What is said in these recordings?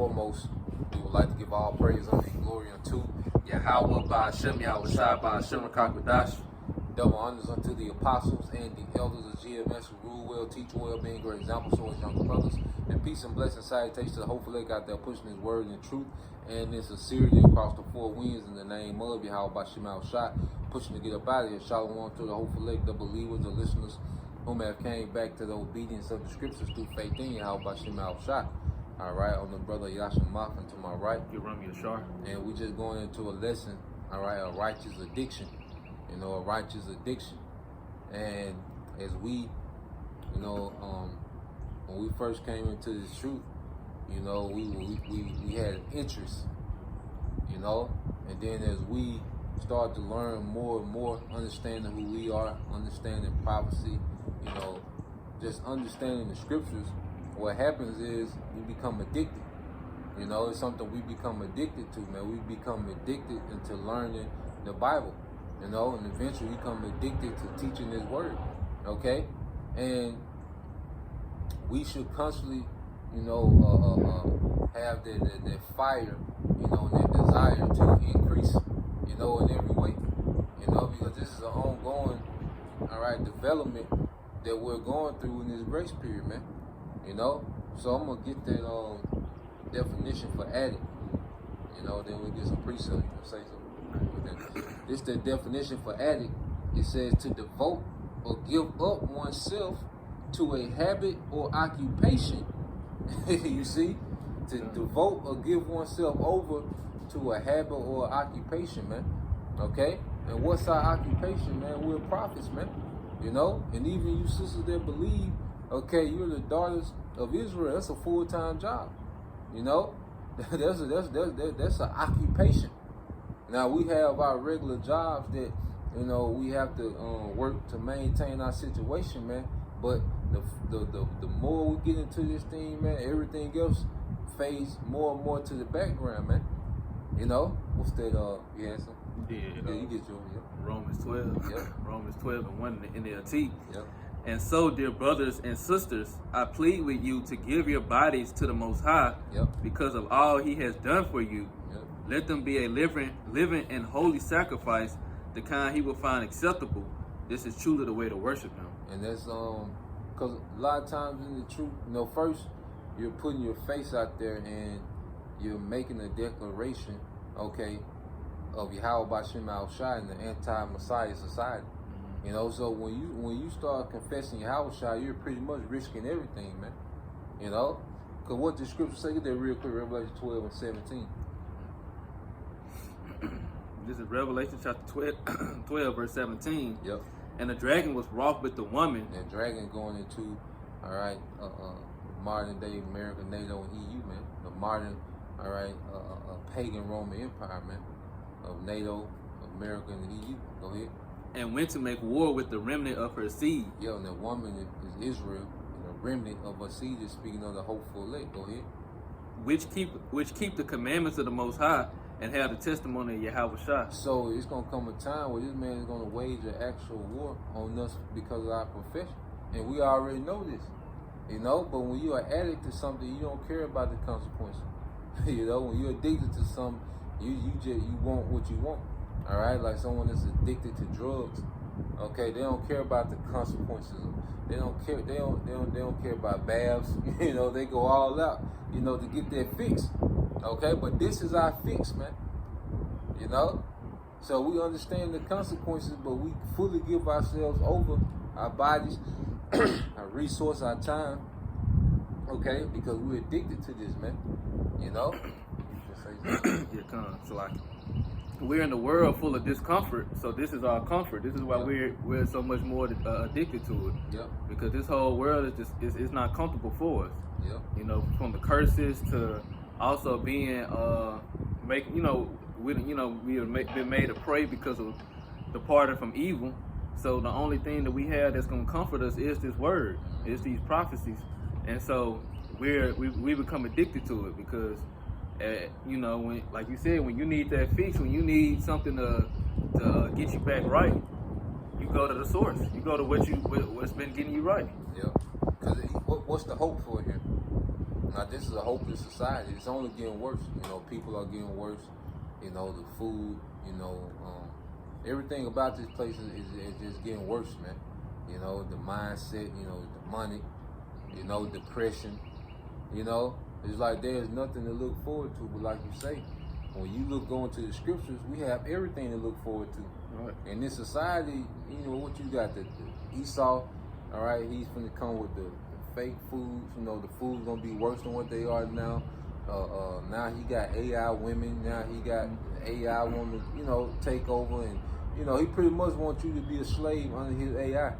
foremost, we would like to give all praise, honor, and glory unto Yahweh, Ba'ashem, Yahweh Shai, Ba'ashem, Rakakadash. Double honors unto the apostles and the elders of GMS who rule well, teach well, being great examples to us younger brothers. And peace and blessing salutations to the hopeful leg out there pushing his word and truth and in sincerity across the four winds in the name of Yahweh, Ba'ashem, Yahweh Shai, pushing to get up out of here. Shalom to the hopeful leg, the believers, the listeners whom have came back to the obedience of the scriptures through faith in Yahweh, Ba'ashem, Yahweh Shai. All right, on the brother Yasha Mafin to my right. You run me a shark. And we just going into a lesson, all right, a righteous addiction. You know, a righteous addiction. And as we, you know, when we first came into this truth, you know, we had an interest, you know, and then as we start to learn more and more, understanding who we are, understanding prophecy, you know, just understanding the scriptures, what happens is we become addicted. You know, it's something we become addicted to, man. We become addicted into learning the Bible, you know, and eventually we become addicted to teaching His word, okay? And we should constantly, you know, have that fire, you know, and that desire to increase, you know, in every way, you know, because this is an ongoing, all right, development that we're going through in this grace period, man. You know, so I'm gonna get that definition for addict. You know, then we get some precept. You know, say something. This the definition for addict. It says to devote or give up oneself to a habit or occupation. You see, to devote or give oneself over to a habit or occupation, man. Okay, and what's our occupation, man? We're prophets, man. You know, and even you sisters that believe. Okay, you're the daughters of Israel. That's a full-time job. You know, that's an occupation. Now we have our regular jobs that, you know, we have to work to maintain our situation, man. But the more we get into this thing, man, everything else fades more and more to the background, man. You know, what's that? You had some? Yeah, you get yours. Yep. Romans 12. Yep. Romans 12 and 1 in the NLT. Yep. And so, dear brothers and sisters, I plead with you to give your bodies to the Most High, because of all He has done for you. Let them be a living and holy sacrifice, the kind He will find acceptable. This is truly the way to worship Him. And that's because a lot of times in the truth, you know, first you're putting your face out there and you're making a declaration, okay, of Yahweh Ba'ashem Yahweh Shai in the anti-Messiah society. You know, so when you start confessing Yahweh Shai, you're pretty much risking everything, man. You know, because what the scripture say, get that real quick, Revelation 12 and 17. This is Revelation chapter 12 verse 17. Yep. And the dragon was wroth with the woman. And dragon going into, all right, modern day America, NATO, and EU, man. The modern, all right, pagan Roman Empire, man, of NATO, America, and the EU. Go ahead. And went to make war with the remnant of her seed. Yeah, and the woman is Israel, and the remnant of her seed is speaking of the hopeful elect. Go ahead. Which keep the commandments of the Most High and have the testimony of Yahweh Shai. So it's gonna come a time where this man is gonna wage an actual war on us because of our profession, and we already know this, you know. But when you're an addict to something, you don't care about the consequences. You know, when you're addicted to something, you want what you want. All right, like someone that's addicted to drugs. Okay, they don't care about the consequences. They don't care. They don't care about baths. You know, they go all out. You know, to get their fix. Okay, but this is our fix, man. You know, so we understand the consequences, but we fully give ourselves over, our bodies, our resource, our time. Okay, because we're addicted to this, man. You know. Yeah, come. So like. We're in a world full of discomfort, so this is our comfort. This is why we're so much more addicted to it. Yep. Because this whole world is just it's not comfortable for us. Yep. You know, from the curses to also being we have been made a prey because of departing from evil. So the only thing that we have that's gonna comfort us is this word, is these prophecies, and so we become addicted to it because. You know, when, like you said, when you need that fix, when you need something to get you back right, you go to the source. You go to what's been getting you right. Yeah. Because what's the hope for here? Now this is a hopeless society. It's only getting worse. You know, people are getting worse. You know, the food. You know, everything about this place is just getting worse, man. You know, the mindset. You know, the money. You know, depression. You know, it's like there's nothing to look forward to. But like you say, when you go into the scriptures, we have everything to look forward to. Right. In this society, you know what you got, the Esau, all right, he's gonna come with the fake foods. You know, the food's gonna be worse than what they are now. Now he got AI women. Now he got AI woman. You know, take over, and you know he pretty much wants you to be a slave under his AI.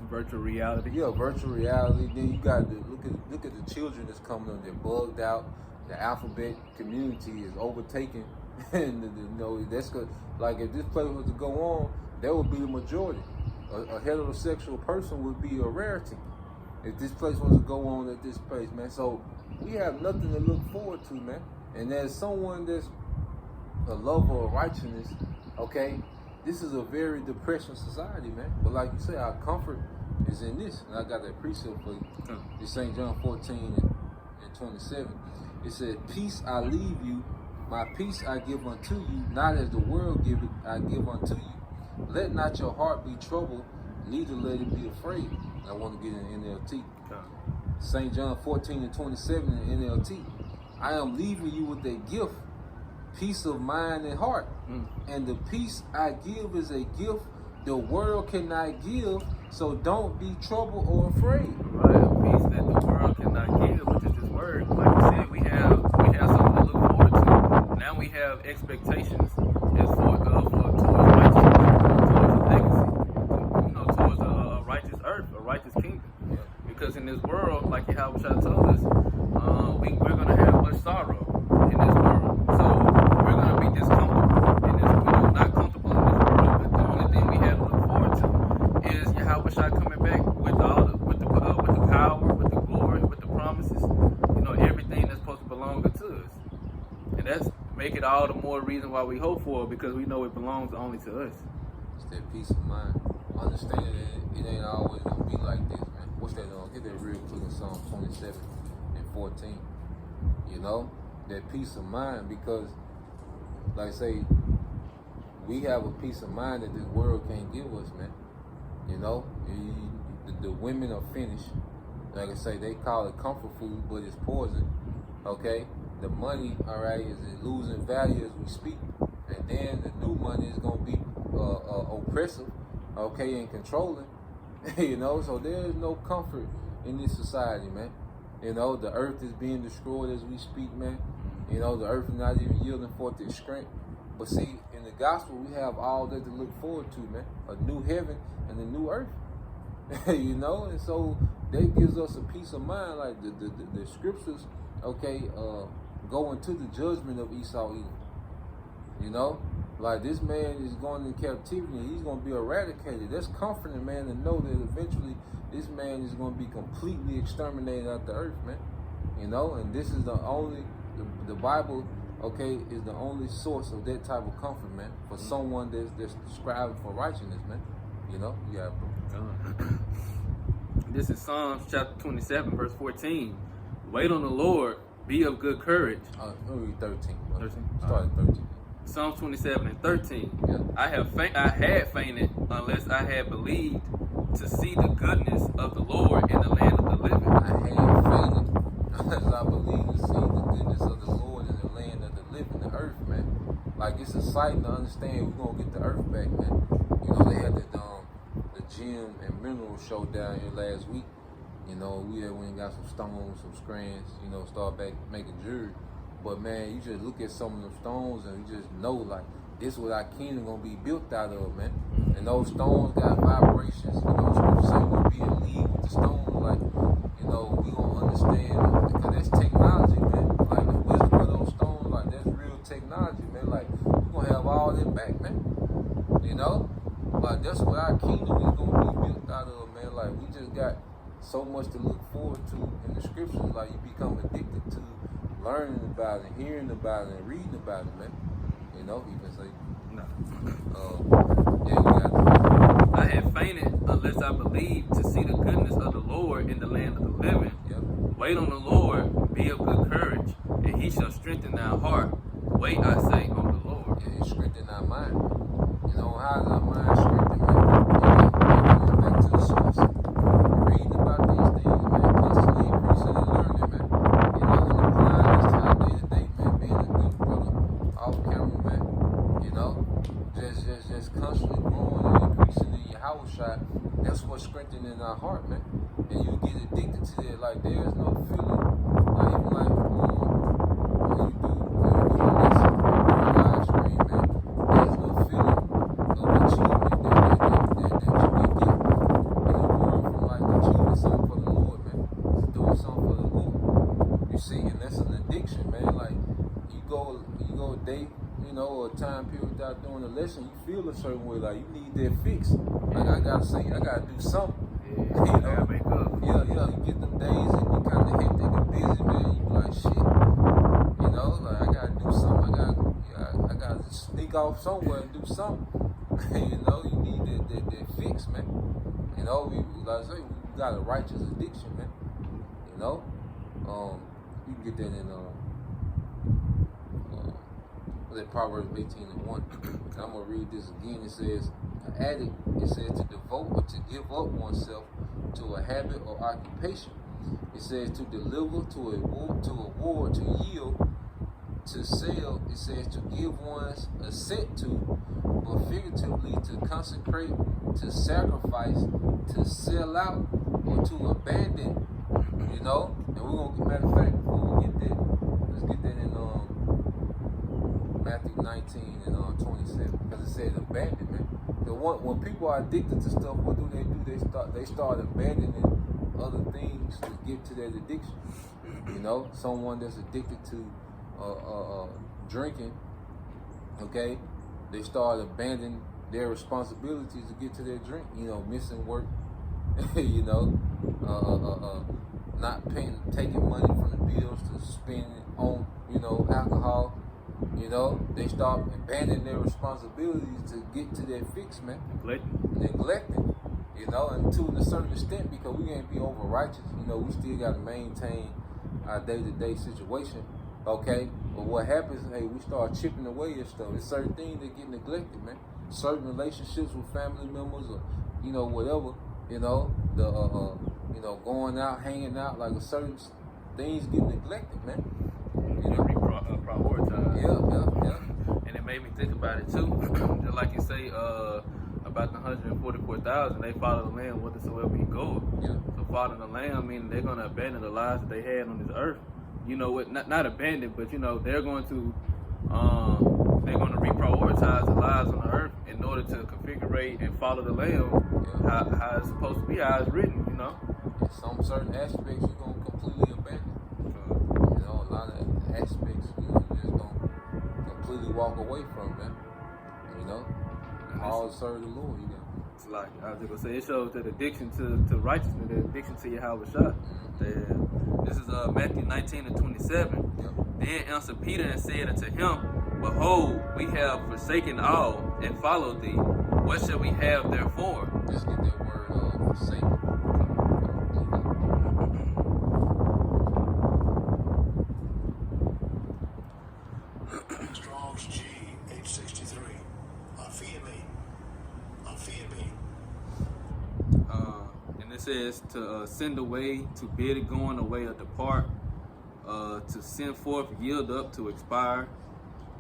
Virtual reality. Yeah, virtual reality. Then you got the look at the children that's coming up. They're bugged out. The alphabet community is overtaken, and you know that's good. Like if this place was to go on, that would be the majority. A heterosexual person would be a rarity if this place was to go on at this place, man. So we have nothing to look forward to, man. And as someone that's a lover of righteousness, okay, this is a very depressing society, man. But like you say, our comfort is in this. And I got that precept for you. It's St. John 14 and 27. It said, peace I leave you, my peace I give unto you, not as the world giveth, I give unto you. Let not your heart be troubled, neither let it be afraid. I want to get in NLT. St. John 14 and 27 in NLT. I am leaving you with a gift, peace of mind and heart. And the peace I give is a gift the world cannot give, so don't be troubled or afraid. Right, a peace that the world cannot give, which is this word. Like you said, we have something to look forward to. Now we have expectations as for towards righteousness, towards a legacy, you know, towards a righteous earth, a righteous kingdom. Yeah. Because in this world, like Yahweh told us, we're gonna have much sorrow in this world. So we're gonna be discomfortable in this, you know, not comfortable in this world. But the only thing we have to look forward to is Yahweh coming back with with the power, with the glory, with the promises, you know, everything that's supposed to belong to us. And that's make it all the more reason why we hope for it, because we know it belongs only to us. It's that peace of mind. Understand that it ain't always gonna be like this, man. What's that? Get that real quick in Psalm 27 and 14. You know, that peace of mind, because, like I say, we have a peace of mind that this world can't give us, man. You know, the women are finished. Like I say, they call it comfort food, but it's poison. Okay, the money, all right, is losing value as we speak, and then the new money is gonna be oppressive, okay, and controlling. You know, so there is no comfort in this society, man. You know, the earth is being destroyed as we speak, man. You know, the earth is not even yielding forth its strength. But see, in the gospel, we have all that to look forward to, man. A new heaven and a new earth. You know, and so that gives us a peace of mind. Like the scriptures, okay, go into the judgment of Esau Edom. You know, like this man is going in captivity and he's going to be eradicated. That's comforting, man, to know that eventually this man is going to be completely exterminated out the earth, man. You know, and this is the only, the Bible, okay, is the only source of that type of comfort, man, for someone that's striving for righteousness, man. You know, yeah, bro. This is Psalms chapter 27, verse 14. Wait on the Lord, be of good courage. Let me read 13. 13? Start at 13. Psalms 27 and 13. Yeah. I had fainted unless I had believed to see the goodness of the Lord in the land of the living. I had fainted unless I believed to see the goodness of the Lord in the land of the living, the earth, man. Like, it's exciting to understand we're going to get the earth back, man. You know, they had the gem and mineral show down here last week. You know, we had went and got some stones, some strands, you know, start back making jewelry. But man, you just look at some of them stones and you just know, like, this is what our kingdom gonna be built out of, man. And those stones got vibrations, you know, so we're gonna be in league with the stones, like, you know, we gonna understand, because that's technology, man. Like, the wisdom of those stones, like, that's real technology, man. Like, we're gonna have all that back, man. You know? Like, that's what our kingdom is gonna be built out of, man. Like, we just got so much to look forward to in the scriptures. Like, you become addicted to learning about it, hearing about it, and reading about it, man. You know, you can say, No. yeah, you got it. I had fainted unless I believed to see the goodness of the Lord in the land of the living. Yep. Wait on the Lord, be of wait, I say, on the Lord. Yeah, it strengthen our mind. You know, how is our mind strengthened, man? Going back to the source. Reading about these things, man. Constantly increasing and learning, man. You know, and applying this to our day-to-day, man. Being a good brother off camera, man. You know, just constantly growing and increasing in your house shot. That's what's strengthening our heart, man. And you get addicted to that. Like, there's no feeling. Like, even like, when you do a lesson on a live stream, man, there's no feeling of achievement that you can get in the world from, like, achieving something for the Lord, man. Doing something for the Lord. You see, and that's an addiction, man. Like, you go a day, you know, or a time period without doing a lesson, you feel a certain way, like you need that fix. Like, I gotta do something. Yeah, You know? gotta make up. Yeah, you get them days and you kind of hectic and busy, man. You be like, shit, you know, like I gotta do something. I gotta sneak off somewhere and do something. You know, you need that fix, man. You know, like I say, we got a righteous addiction, man. You know, you can get that in Proverbs 18:1. I'm gonna read this again. It says, an addict, it says to devote or to give up oneself to a habit or occupation. It says to deliver, to award, to yield, to sell. It says to give one's assent to, but figuratively to consecrate, to sacrifice, to sell out, or to abandon. You know, and we're gonna get, matter of fact, before we get that, let's get that in Matthew 19 and 27, because it says abandonment. When people are addicted to stuff, what do? They start abandoning other things to get to that addiction. You know, someone that's addicted to drinking, okay, they start abandoning their responsibilities to get to their drink. You know, missing work. You know, not paying, taking money from the bills to spend it on, you know, alcohol. You know, they start abandoning their responsibilities to get to their fix, man. Neglecting. You know, and to a certain extent, because we can't be over righteous. You know, we still got to maintain our day-to-day situation, okay? But what happens, hey, we start chipping away at stuff. There's certain things that get neglected, man. Certain relationships with family members, or you know, whatever. You know, you know, going out, hanging out, like a certain things get neglected, man. You know, prioritize. Yeah. And it made me think about it too. Just like you say, about the 144,000, they follow the Lamb whithersoever he goes. Yeah. So following the Lamb, meaning they're gonna abandon the lives that they had on this earth. You know what? Not abandon, but you know they're going to reprioritize the lives on the earth in order to configure and follow the Lamb how it's supposed to be, how it's written. You know. In some certain aspects, you're gonna completely abandon. You know, a lot of aspects, you know, you're just gonna completely walk away from, man. You know, all serve the Lord. You know. It's like I was gonna say, it shows that addiction to righteousness, the addiction to Yahweh Shah. This is Matthew 19 and 27. Yep. Then answered Peter and said unto him, Behold, we have forsaken all and followed thee. What shall we have therefore? Let's get that word forsaken. Strong's G 863. Fear me. And it says to send away, to bid it going away or depart, to send forth, yield up, to expire,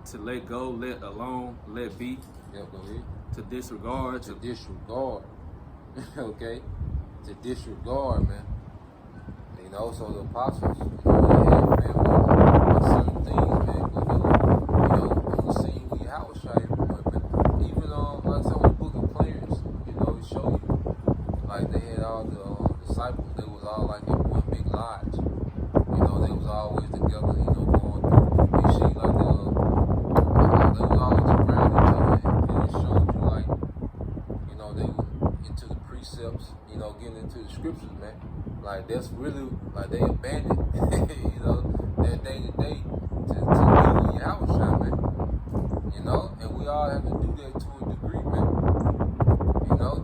to let go, let alone, let be, Yep, go ahead. to disregard, To disregard. Okay? To disregard, man. You know, so the apostles, you know, they had family and certain things, man, but you know, on the scene we house shot everywhere, man. Even like some of the book of Clarence, you know, it showed you like they had all the disciples, they was all like in one big lodge. You know, they was always together, you know, going through. You see, like they was always around each other, and it showed you like, you know, they were into the precepts, you know, getting into the scriptures, man. Like that's really like they abandoned, you know, their day to day to be with Yahweh Shah, man. You know, and we all have to do that to a degree, man. You know,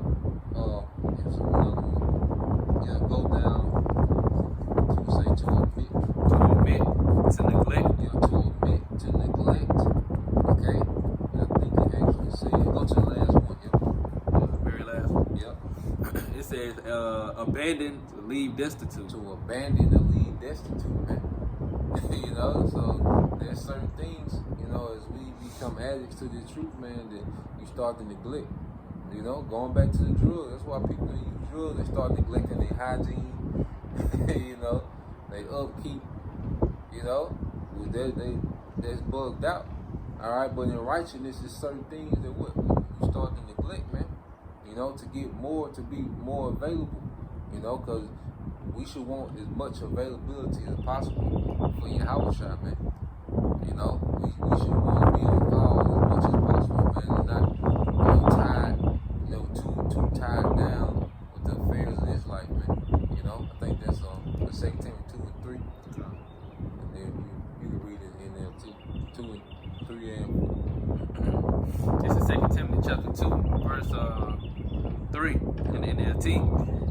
there's another one. Yeah, go down to say to omit. to omit, to neglect. Yeah, to omit, to neglect. says, abandon, leave destitute. To abandon or leave destitute, man. You know, so there's certain things, you know, as we become addicts to the truth, man, that you start to neglect. You know, going back to the drugs, that's why people that use drugs, they start neglecting their hygiene. You know, they upkeep. You know, that's bugged out. All right, but in righteousness, there's certain things that what you start to neglect, man. You know, to get more, to be more available. You know, because we should want as much availability as possible for Yahweh Shai, man. You know, we should want to be on call as much as possible, man, and not tied, you know, too tied down with the affairs of this life, man. You know, I think that's 2 Timothy 2 and 3. And then you can read it in NLT 2 and 3 and This is 2 Timothy chapter 2, verse 3 in the NLT.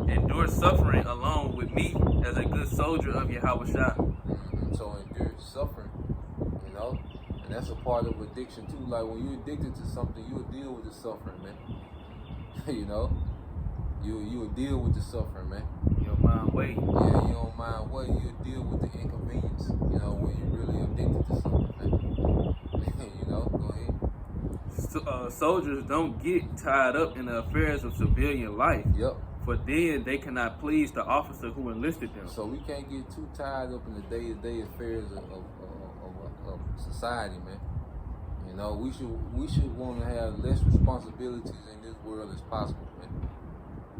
Endure suffering along with me as a good soldier of Yahweh Shai. So endure suffering, you know, and that's a part of addiction too. Like when you're addicted to something, you'll deal with the suffering, man. You know, you'll deal with the suffering, man. Your mind wait. Yeah, you don't mind what you'll deal with the inconvenience. You know, when you're really addicted to something, man. You know, go ahead. Soldiers don't get tied up in the affairs of civilian life. Yep. For then they cannot please the officer who enlisted them. So we can't get too tied up in the day-to-day affairs of society, man. You know, we should want to have less responsibilities in this world as possible, man.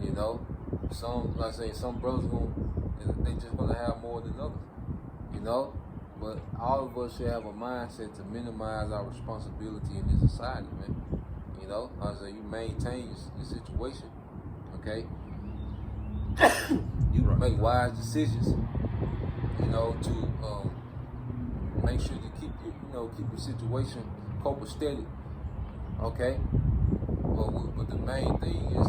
You know, some brothers they just gonna have more than others. You know, but all of us should have a mindset to minimize our responsibility in this society, man. You know, you maintain your situation, okay? You make wise decisions, you know, to make sure you keep your situation copacetic, okay? But the main thing is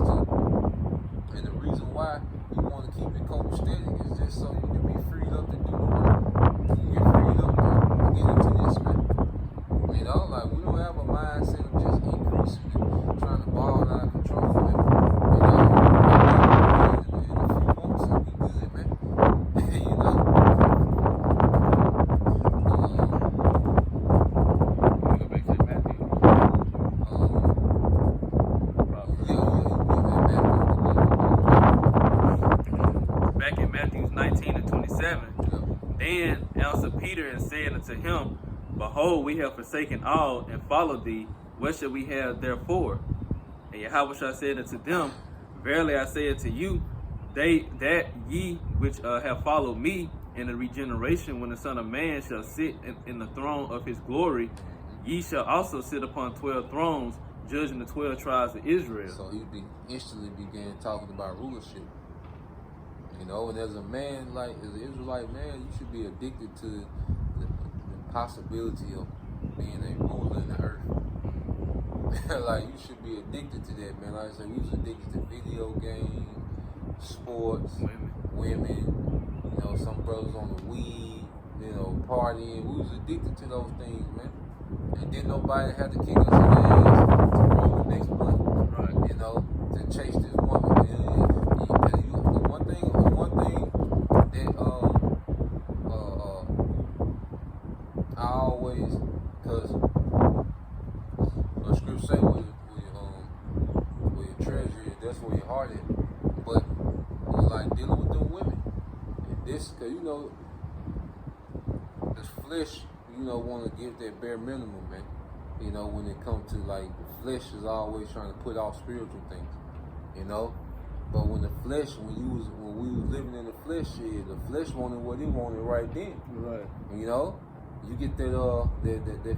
and the reason why you want to keep it copacetic is just so you can be freed up to do the work. You get freed up to get into this, man. You know, like we don't have a mindset of just increasing and trying to ball out of control, man. You know. Then answered Peter and said unto him, Behold, we have forsaken all and followed thee. What shall we have therefore? And Yahweh said unto them, Verily I say unto you, that ye which have followed me in the regeneration, when the Son of Man shall sit in the throne of his glory, ye shall also sit upon 12 thrones, judging the 12 tribes of Israel. So he instantly began talking about rulership. You know, and as a man, as an Israelite man, you should be addicted to the possibility of being a ruler in the earth. Like, you should be addicted to that, man. Like I said, we was addicted to video games, sports, women, you know, some brothers on the weed, you know, partying. We was addicted to those things, man. And then nobody had to kick us in the ass to roll the next blunt. Right. You know, to chase this woman. One thing that I always, because the scripture say where your treasure is, that's where your heart is. But it's like dealing with them women. And this, because you know, this flesh, you know, want to give that bare minimum, man. You know, when it comes to like, the flesh is always trying to put off spiritual things, you know. But when the flesh, when we was living in the flesh, the flesh wanted what it wanted right then. Right. You know, you get that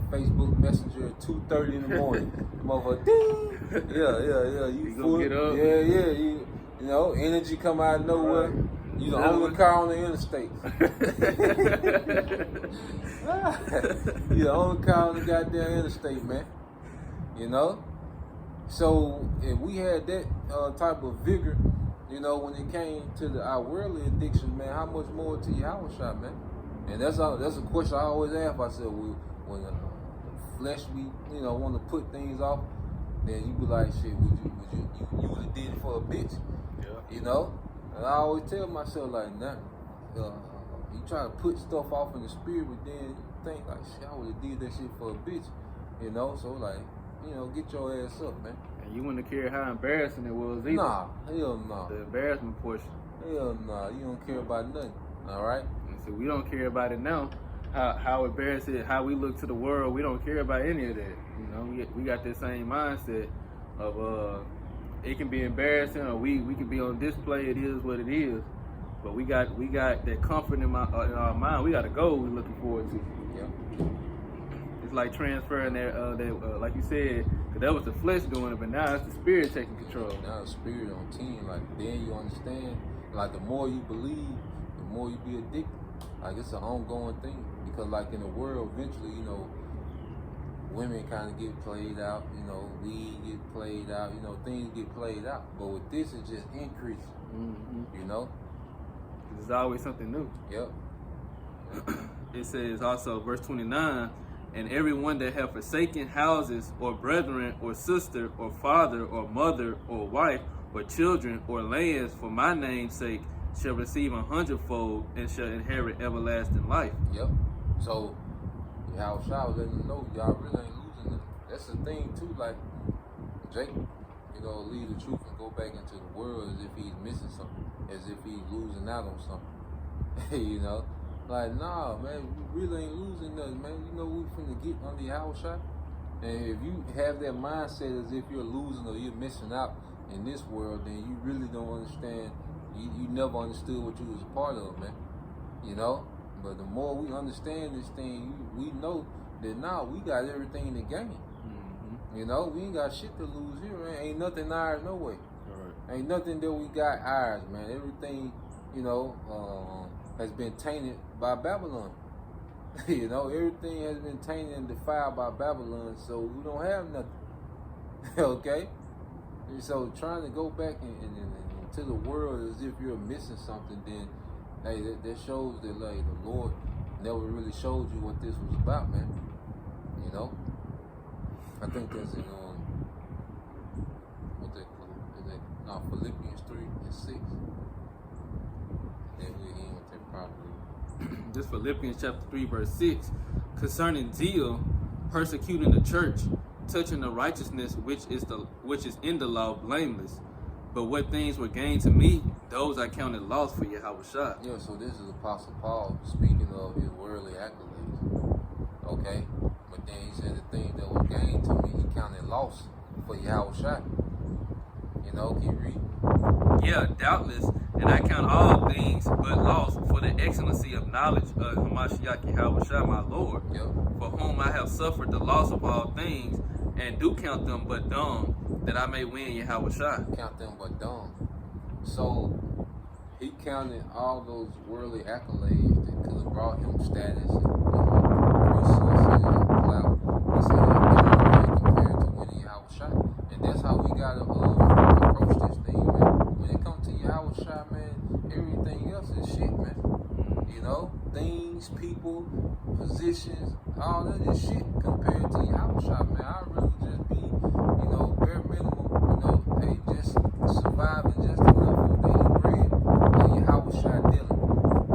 Facebook Messenger at 2:30 in the morning, motherfucker, ding. Yeah. You full, get up. Yeah. You know, energy come out of nowhere. Right. You the only car on the interstate. You the only car on the goddamn interstate, man. You know. So if we had that type of vigor, you know, when it came to our worldly addiction, man, how much more to Yahweh Shai, man? And that's a question I always ask myself. When the flesh, we, you know, want to put things off, then you be like, shit, you usually did it for a bitch, Yeah. you know? And I always tell myself like, nah, you try to put stuff off in the spirit, but then you think like, shit, I would have did that shit for a bitch, you know? So like, you know, get your ass up, man. And you wouldn't care how embarrassing it was either. Nah, hell no. The embarrassment portion. Hell nah, you don't care about nothing, all right? And so we don't care about it now. How embarrassing, how we look to the world, we don't care about any of that. You know, we got that same mindset of it can be embarrassing or we can be on display. It is what it is. But we got that comfort in our mind. We got a goal we're looking forward to. Yeah. It's like transferring that like you said, 'cause that was the flesh doing it, but now it's the spirit taking control. Now the spirit on 10, like then you understand, like the more you believe, the more you be addicted. Like it's an ongoing thing. Because like in the world, eventually, you know, women kind of get played out, you know, weed get played out, you know, things get played out. But with this, it just increases, you know? There's always something new. Yep. It says also, verse 29, and everyone that have forsaken houses, or brethren, or sister, or father, or mother, or wife, or children, or lands, for my name's sake, shall receive 100-fold and shall inherit everlasting life. Yep. So, y'all shout letting them know y'all really ain't losing nothing. That's the thing too, like Jacob, you know, leave the truth and go back into the world as if he's missing something, as if he's losing out on something. You know? Like, nah, man, we really ain't losing nothing, man. You know we finna get under your house shot. And if you have that mindset as if you're losing or you're missing out in this world, then you really don't understand. You never understood what you was a part of, man. You know? But the more we understand this thing, we know that now we got everything to gain. You know, we ain't got shit to lose here, man. Ain't nothing ours, no way. Right. Ain't nothing that we got ours, man. Everything, you know, has been tainted by Babylon. You know, everything has been tainted and defiled by Babylon, so we don't have nothing. Okay? And so trying to go back into the world as if you're missing something, then hey, that shows that like the Lord never really showed you what this was about, man. You know? I think that's in what they call it. Philippians 3 and 6. Then we end with that probably. This Philippians chapter 3, verse 6, concerning zeal, persecuting the church, touching the righteousness which is in the law, blameless. But what things were gained to me, those I counted loss for Yahushua. Yeah, so this is Apostle Paul speaking of his worldly accolades. Okay? But then he said the thing that was gained to me, he counted loss for Yahushua. You know, can you read? Yeah, doubtless, and I count all things but loss for the excellency of knowledge of Hamashiach Yahushua, my Lord, Yep. for whom I have suffered the loss of all things, and do count them but dung, that I may win Yahushua. Count them but dumb. So he counted all those worldly accolades that could have brought him status and resources and clout. He said compared to winning Yahushua. And that's how we gotta approach this thing, man. When it comes to Yahushua, man, everything else is shit, man. You know, things, people, positions, all that is shit compared to Yahushua, man. I'd rather just be, you know, bare minimum, you know, hey, just surviving just enough of daily bread and Yahushua dealing.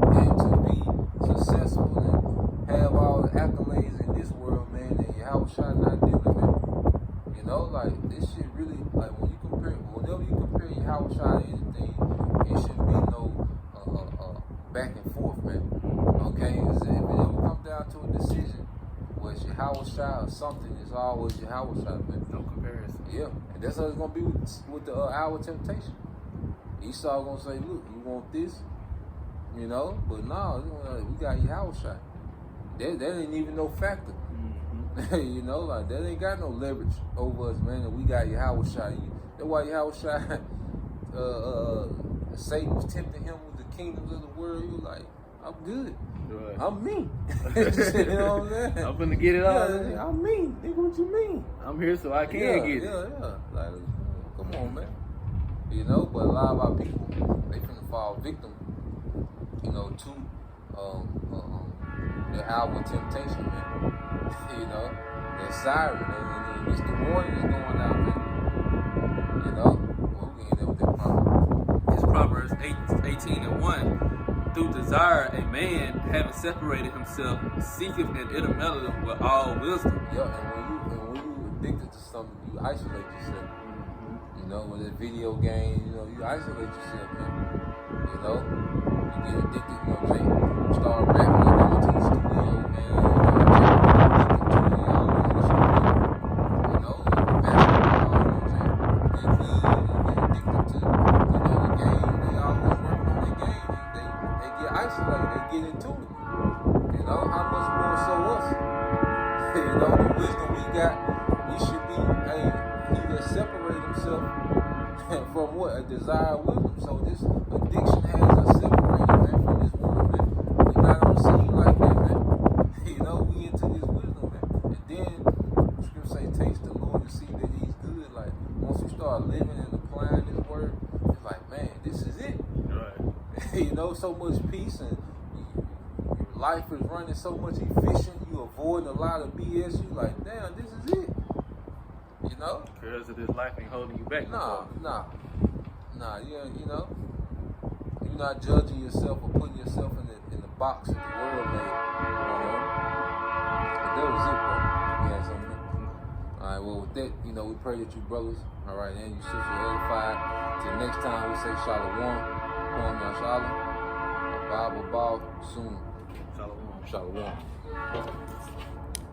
And to be successful and have all the accolades in this world, man, and Yahushua not dealing, man. You know, like, this shit really, like, whenever you compare Yahushua to anything, it should be no back and forth, man. Okay? If it ever comes down to a decision, whether it's Yahushua or something, it's always Yahushua, man. No comparison. Yeah, and that's how it's gonna be with the hour temptation. Esau gonna say, "Look, you want this, you know?" But no, we got Yahushua. That ain't even no factor. You know, like that ain't got no leverage over us, man. And we got Yahushua. That's why Yahushua, Satan was tempting him with the kingdoms of the world. He was like, "I'm good. Right. I'm me." You know what I'm saying? I'm finna get it all. Yeah, I'm me. Nigga, what you mean? I'm here so I can Yeah. get it. Yeah. Like, come on, man. You know, but a lot of our people, they finna fall victim, you know, to the hour temptation, man. You know, that siren, and it's the warning that's going out, man. desire a man having separated himself seeketh and intermeddleth with all wisdom. Yeah, and when you addicted to something, you isolate yourself. You know, with a video game, you know, you isolate yourself, man. You know, you get addicted, you know, Jay, start rapping, you going to the studio, man. You know, Jay, addicted to it, always in the studio. You know, basketball, you know, Jay, get clean, you get addicted to, you know, the game. They always working on their game. They get isolated, they get into it. You know, how much more so us? You know, the wisdom we got, we should be, hey, he that separate himself from what? A desire of wisdom. So this addiction has us separated, man, from this woman, man. We not on the scene like that, man. You know, we into this wisdom, man. And then, the scripture say, taste the Lord and see that he's good. Like, once you start living and applying this word, it's like, man, this is it. Right. You know, so much peace and your life is running so much efficient. You avoid a lot of BS. You like, damn, this is it. You know? Because of this life ain't holding you back. Nah. You know, you're not judging yourself or putting yourself in the box that the world made. You know? But that was it, bro. You had something? All right. Well, with that, you know, we pray that you brothers, all right, and you sisters are edified. Till next time, we say Shalom. Kwam Yashala. Bible ball soon. Shalom. Shalom.